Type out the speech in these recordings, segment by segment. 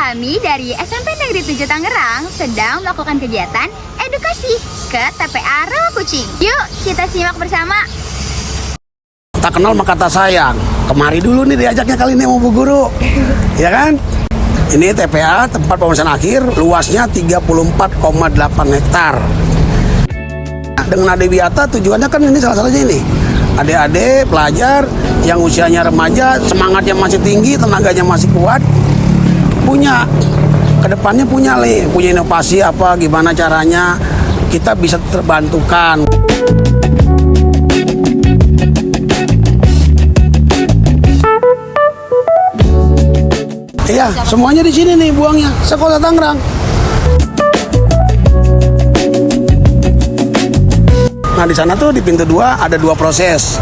Kami dari SMP Negeri 7 Tangerang sedang melakukan kegiatan edukasi ke TPA Rawakucing. Yuk kita simak bersama. Tak kenal maka tak sayang. Kemari dulu nih diajaknya kali ini sama Bu Guru. Ya kan? Ini TPA, tempat pemeriksaan akhir, luasnya 34,8 hektar. Dengan Ade Wiata tujuannya kan ini salah satunya ini. Adik-adik, pelajar yang usianya remaja, semangatnya masih tinggi, tenaganya masih kuat, punya kedepannya punya inovasi apa, gimana caranya kita bisa terbantukan. Iya, semuanya di sini nih buangnya, Sekota Tangerang. Nah di sana tuh di pintu 2 ada 2 proses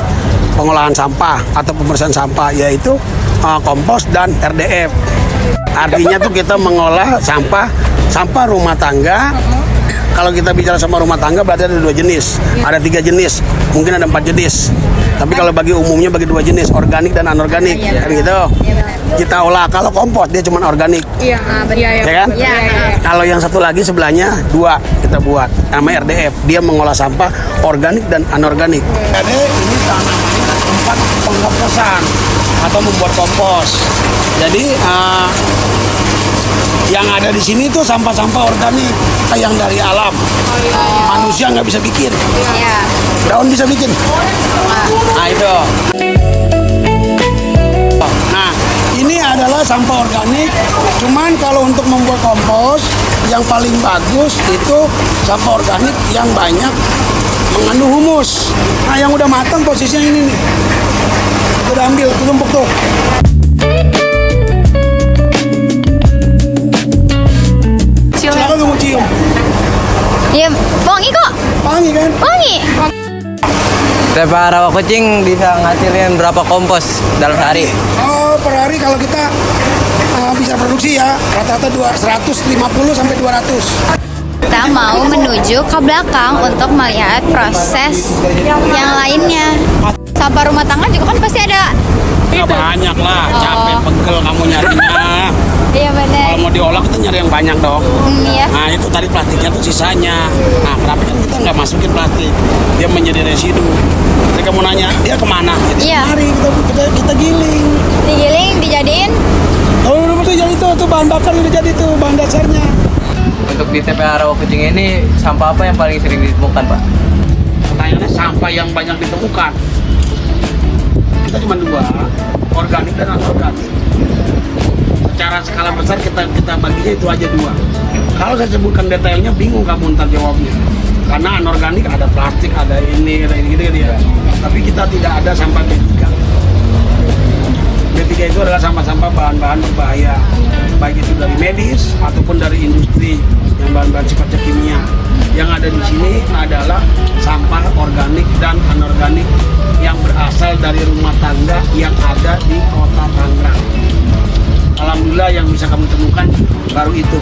pengolahan sampah atau pembersihan sampah, yaitu kompos dan RDF. Artinya tuh kita mengolah sampah rumah tangga. Kalau kita bicara sama rumah tangga berarti ada 2 jenis, ada 3 jenis, mungkin ada 4 jenis. Tapi kalau bagi umumnya bagi 2 jenis, organik dan anorganik, kan gitu. Kita olah. Kalau kompos dia cuma organik, ya kan? Kalau yang satu lagi sebelahnya 2 kita buat, namanya RDF. Dia mengolah sampah organik dan anorganik. Jadi ini namanya tempat pengkomposan atau membuat kompos. Jadi yang ada di sini tuh sampah-sampah organik yang dari alam. Manusia nggak bisa bikin. Daun bisa bikin. Nah itu. Nah ini adalah sampah organik. Cuman kalau untuk membuat kompos yang paling bagus itu sampah organik yang banyak mengandung humus. Nah yang udah matang posisinya ini nih. Udah ambil tumpuk tuh. Silakan kamu cium. Iya, wangi kok. Wangi kan? Wangi. TPA Rawakucing bisa ngasilin berapa kompos dalam sehari? Oh, per hari kalau kita bisa produksi ya rata-rata 150 sampai 200. Kita mau menuju ke belakang untuk melihat proses yang lainnya. Sampah rumah tangga juga kan pasti ada. Nggak banyak lah, capek pegel kamu nyarinya. Iya benar. Kalau mau diolah kita nyari yang banyak dong. Iya. Nah itu tadi plastiknya tuh sisanya. Nah kenapa kan kita nggak masukin plastik? Dia menjadi residu. Jadi kamu nanya dia kemana? Iya. Mari kita giling. Digiling, dijadiin. Oh udah jadi tuh bahan bakar udah jadi tuh bahan dasarnya. Untuk di TPA Rawakucing ini sampah apa yang paling sering ditemukan, Pak? Pertanyaannya sampah yang banyak ditemukan. Kita cuma 2, organik dan anorganik. Secara skala besar kita baginya itu aja 2. Kalau saya sebutkan detailnya bingung kamu ntar jawabnya. Karena anorganik ada plastik, ada ini gitu ya. Tapi kita tidak ada sampah B3. B3 itu adalah sampah-sampah bahan-bahan berbahaya, baik itu dari medis ataupun dari industri yang bahan-bahan sifatnya kimia. Yang ada di sini adalah sampah organik dan anorganik yang berasal dari rumah tangga yang ada di Kota Tangerang. Alhamdulillah yang bisa kami temukan baru itu.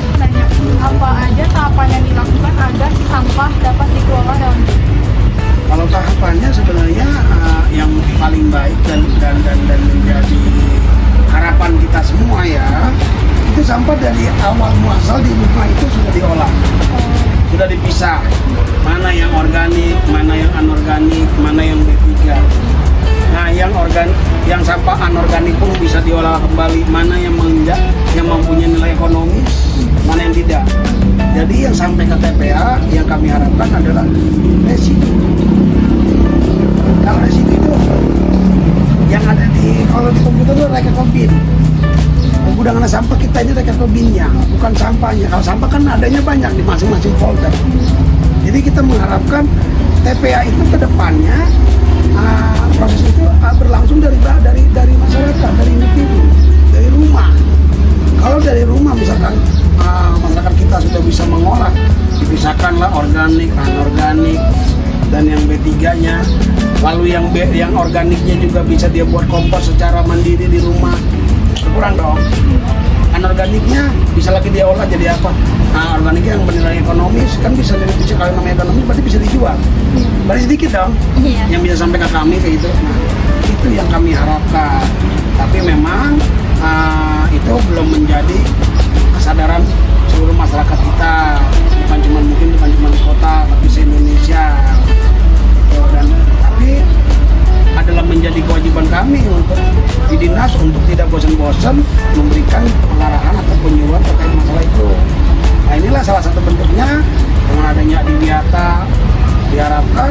Apa aja tahapan yang dilakukan agar sampah dapat dikelola dalam Kalau tahapannya sebenarnya yang paling baik dan menjadi harapan kita semua ya, itu sampah dari awal muasal di rumah itu sudah diolah, sudah dipisah. Mana yang organik, mana yang anorganik, mana yang B3. Nah, yang sampah anorganik pun bisa diolah kembali. Mana yang mempunyai nilai ekonomis, mana yang tidak. Jadi yang sampai ke TPA yang kami harapkan adalah residu. Kalau residu itu yang ada kalau di komputer itu rekekobin. Gudang sampah kita ini rekekobinnya, bukan sampahnya. Kalau sampah kan adanya banyak di masing-masing folder. Jadi kita mengharapkan TPA itu ke depannya proses itu berlangsung dari masyarakat, dari individu, dari rumah. Kalau dari rumah misalkan masyarakat kita sudah bisa mengolah, dipisahkanlah organik, anorganik, dan yang B3-nya. Lalu yang organiknya juga bisa dia buat kompos secara mandiri di rumah. Kurang dong. Anorganiknya bisa lagi dia olah jadi apa? Nah, organiknya yang bernilai ekonomis kan bisa kalau namanya ekonomis berarti bisa dijual. Berarti sedikit dong yang bisa sampai ke kami kayak gitu. Nah, itu yang kami harapkan. Tapi memang itu belum menjadi memberikan pengarahan atau penyuluhan terkait masalah itu. Nah inilah salah satu bentuknya dengan adanya Adiwiata, diharapkan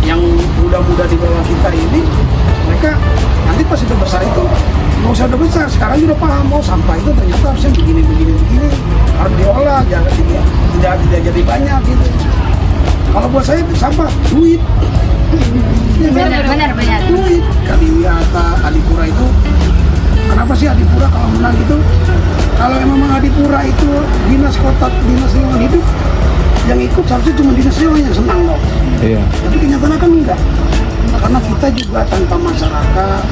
yang muda-muda di bawah kita ini mereka nanti pas itu besar itu nggak usah udah besar, sekarang udah paham oh sampah itu ternyata harusnya begini harus diolah, jangan tidak jadi banyak gitu. Kalau buat saya sampah duit. Benar. Duit. Adiwiata, Adipura itu kenapa sih Adipura kalau menang gitu? Kalau memang Adipura itu dinas lingkungan hidup yang ikut seharusnya cuma dinas lingkungan yang senang dong. Iya. Tapi kenyataannya kan enggak. Karena kita juga tanpa masyarakat,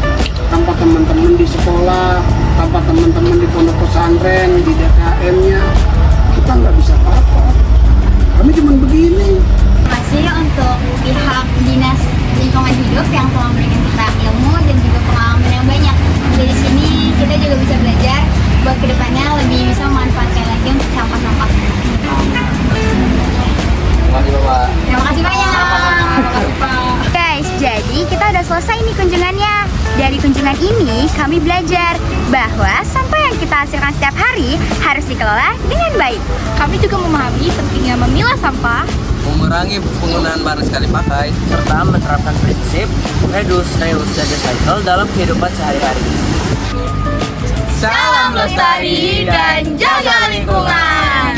tanpa teman-teman di sekolah, tanpa teman-teman di pondok pesantren, di DKM-nya, kita nggak bisa apa-apa. Kami cuma begini. Terima kasih untuk pihak Dinas Lingkungan Hidup yang telah memberikan kita ilmu dan juga pengalaman yang banyak. Dari sini kita juga bisa belajar buat kedepannya lebih bisa memanfaatkan lagi untuk sampah-sampah. Terima kasih Bapak. Terima kasih banyak. Terima kasih, Pak. Guys, jadi kita udah selesai nih kunjungannya. Dari kunjungan ini kami belajar bahwa sampah yang kita hasilkan setiap hari harus dikelola dengan baik. Kami juga memahami pentingnya memilah sampah, Mengurangi penggunaan barang sekali pakai serta menerapkan prinsip reduce, reuse, dan recycle dalam kehidupan sehari-hari. salam lestari dan jaga lingkungan.